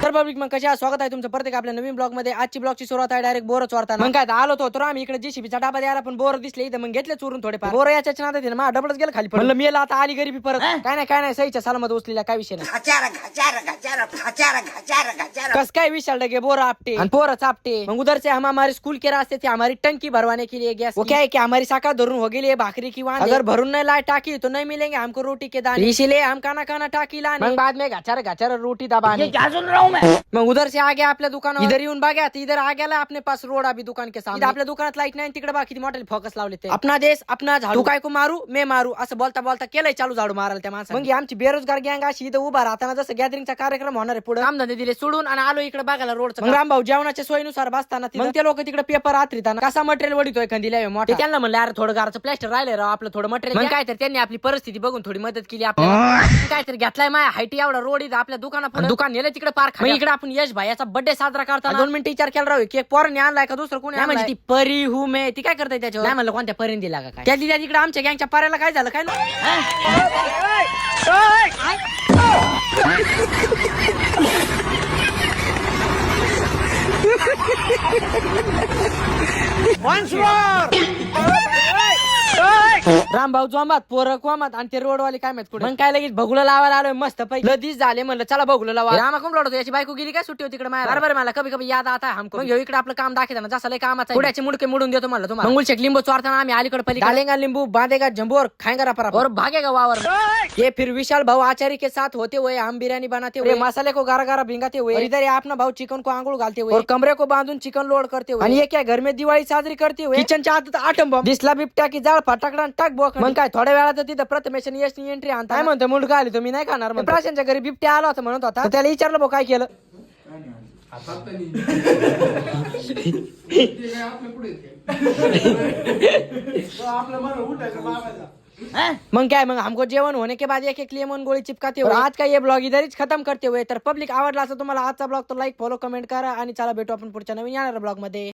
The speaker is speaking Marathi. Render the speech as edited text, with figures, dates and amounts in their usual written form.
तर पब्लिक मग कशा स्वागत आहे तुमचं प्रत्येक आपल्या नवीन ब्लॉग मध्ये. आजची ब्लॉगची सुरुवात आहे डायरेक्ट बोर चोरताना. मग काय आलो होतो आम्ही इकडे जेसीबीचा डाबा द्यायला, पण बोर दिसले इथं मग घेतले चोरून थोडेफार. बोर याच्या नादात मग डबलच गेलं खाली. म्हणलं मी आता आली गरीबी परत. काय नाही सहीच्या सालामध्ये उचलेला काय विषय नाही. कस काय विशाल लगे बोर आपटे आणि पोर चापटे. मग उधर से हम हमारे स्कूल के रास्ते थे हमारी टंकी भरवाने के लिए गैस. वो क्या है कि हमारी साका धरून हो गई भाकरी की वांदे. अगर भरून नहीं लाए टाकी तो नहीं मिलेंगे हमको रोटी के दाने, इसीलिए हम खाना टाकी लाने. मग बाद में घाचार रोटी दबाने. क्या सुन रहा हूँ मैं. मग उधर से आ गया आपल्या दुकानावर. इधर येऊन बघा इधर आ गेला अपने पास रोड अभी दुकान के सामने. आपल्या दुकानात लाईट नाही तिकडे बाकी मोठे फोकस लावले ते. अपना देश अपना झाडू, काय को मारू मैं मारू असं बोलता बोलता केलंय चालू झाडू मारायला त्या माणसाने. मग आमची बेरोजगार गँग अशी इथं उभा राहताना जसं गॅदरिंगचा कार्यक्रम होणार आहे पुढे कामधंदे दिले सोडून आणि आलो इकडे बघायला रोडचं. मग रामभाऊ जेवणाच्या सोयीनुसार बसताना मग ते लोक तिकडे पेपर आतरिताना कसा मटेरियल वडितोय खंदीला मोठा. त्यांना म्हणलं यार थोडं गारचं प्लॅस्टर राहिलंय राव आपलं थोडं मटेरियल. मग काय तर त्यांनी आपली परिस्थिती बघून थोडी मदत केली आपल्याला. काय तर घेतलाय माझ्या हाईटी एवढा रोड इथं आपल्या दुकानात दुकान नेलं तिकडे पार्क. इकडे आपण यश भाई याचा बर्थडे साजरा करताना 2 मिनिटं विचार केला राहू की एक पोरांनी आणलाय का दुसरं कोणी म्हणजे ती परी हू मे ती काय करताय त्याच्यावर. नाही म्हणलं कोणत्या परीने दिला का काय. त्या तिकडे आमच्या गँगच्या पर्याला काय झालं काय ना. रामभाऊ जोमात पोरं कोमात आणि ते रोडवाले काय माहित कुठे. मग काय लगेच भगुला लावायला आलोय मस्त पैकी. लदीच झाले म्हणलं चला भगुला लावा. रामा कोण रडतो याची बायको गेली काय सुट्टी होती तिकडे माझ्या. बरोबर मला कभी कभी याद आता हमको. मग इकडे आपलं काम दाखवताना जसं लय कामाचं पुढ्याचे मुडके मोडून देतो म्हणलं तुम्हाला. मंगुल शेक लिंबू चोरताना आम्ही अलीकडे पली डालेगा लिंबू बांधेगा जंबोर खाएगा रपरा और भागेगा वावर. ये फिर विशाल भाऊ आचार्य के साथ होते हुए हम बिरयानी बनाते हुए मसाले को गारा गारा भिंगाते हुए इधर ये अपना भाऊ चिकन को आंगुल घालते हुए और कमरे को बांधून चिकन लोड करते हुए. आणि ये क्या घर में दिवाळी साजरी करते हुए किचनच्या आत आटम बॉम्ब दिसला बिबट्या की जाळ फटाकडा टाक बोक. मग काय थोड्या वेळात तिथं प्रथमेशन यशनी एंट्री आणता. काय म्हणतो मुलगा आली तुम्ही नाही खाणार. प्राशांच्या घरी बिबट्या आला होता म्हणत होता. त्याला विचारलं भाऊ काय केलं. मग क्या मग हमको जेवण होने के बाद एक लेमन गोळी चिपकाते हुए आज का ये ब्लॉग इधर खत्म करते हुए. तर पब्लिक आवडला असं तुम्हाला आजचा ब्लॉग तर लाईक फॉलो कमेंट करा आणि चला भेटू आपण पुढच्या नवीन येणाऱ्या ब्लॉग मध्ये.